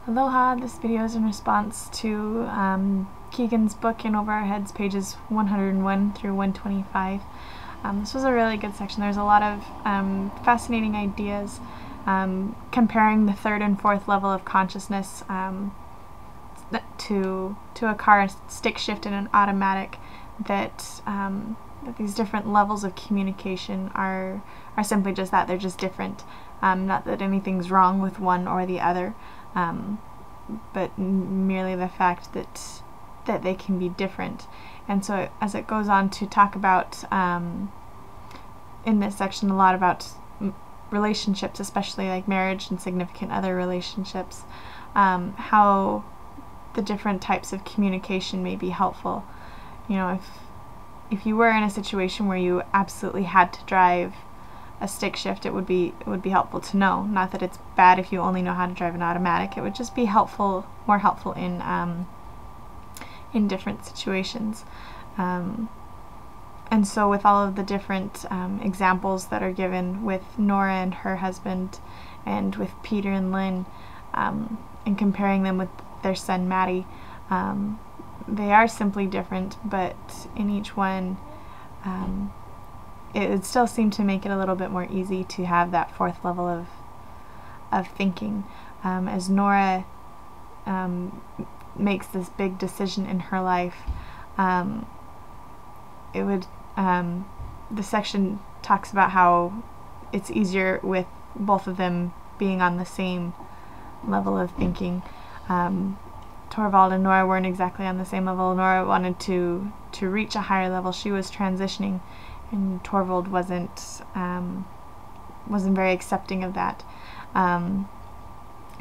Aloha, this video is in response to Kegan's book In Over Our Heads, pages 101 through 125. This was a really good section. There's a lot of fascinating ideas comparing the third and fourth level of consciousness to a car stick shift and an automatic, that these different levels of communication are simply just that. They're just different. Not that anything's wrong with one or the other, but merely the fact that they can be different. And so as it goes on to talk about, in this section, a lot about relationships, especially like marriage and significant other relationships, how the different types of communication may be helpful. You know, if you were in a situation where you absolutely had to drive a stick shift, it would be helpful to know. Not that it's bad if you only know how to drive an automatic. It would just be more helpful in different situations. And so with all of the different examples that are given with Nora and her husband, and with Peter and Lynn, and comparing them with their son Maddie, they are simply different, but in each one it would still seem to make it a little bit more easy to have that fourth level of thinking. As Nora makes this big decision in her life, the section talks about how it's easier with both of them being on the same level of thinking. Torvald and Nora weren't exactly on the same level. Nora wanted to reach a higher level. She was transitioning, and Torvald wasn't very accepting of that. The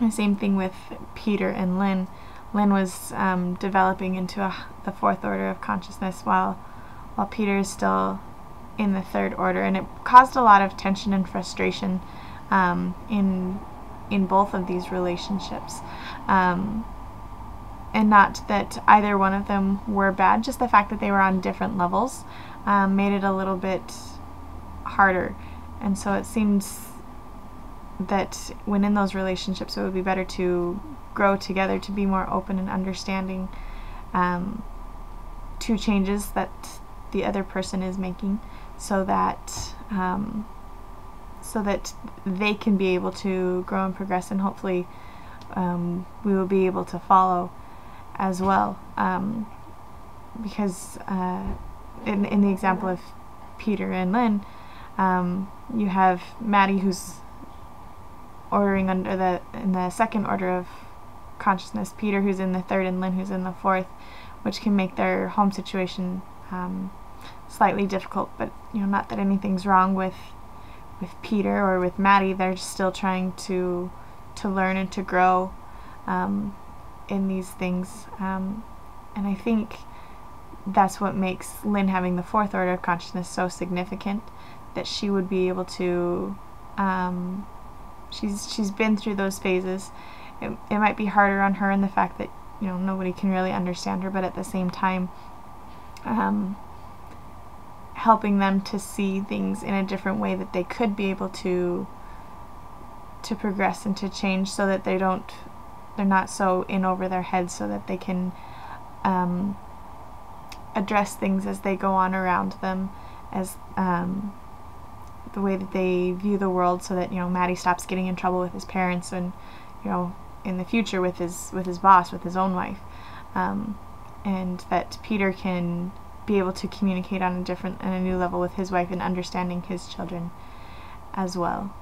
same thing with Peter and Lynn. Lynn was developing into the fourth order of consciousness, while Peter is still in the third order, and it caused a lot of tension and frustration in both of these relationships. And not that either one of them were bad, just the fact that they were on different levels made it a little bit harder. And so it seems that when in those relationships, it would be better to grow together, to be more open and understanding to changes that the other person is making, so that they can be able to grow and progress, and hopefully we will be able to follow as well, because in the example of Peter and Lynn, you have Maddie, who's ordering in the second order of consciousness, Peter who's in the third, and Lynn who's in the fourth, which can make their home situation slightly difficult. But not that anything's wrong with Peter or with Maddie. They're just still trying to learn and to grow in these things, and I think that's what makes Lynn having the fourth order of consciousness so significant, that she would be able to she's been through those phases. It might be harder on her in the fact that nobody can really understand her, but at the same time helping them to see things in a different way, that they could be able to progress and to change, so that they're not so in over their heads, so that they can address things as they go on around them, as the way that they view the world, so that Maddie stops getting in trouble with his parents, and in the future with his boss, with his own wife, and that Peter can be able to communicate on a new level with his wife, and understanding his children as well.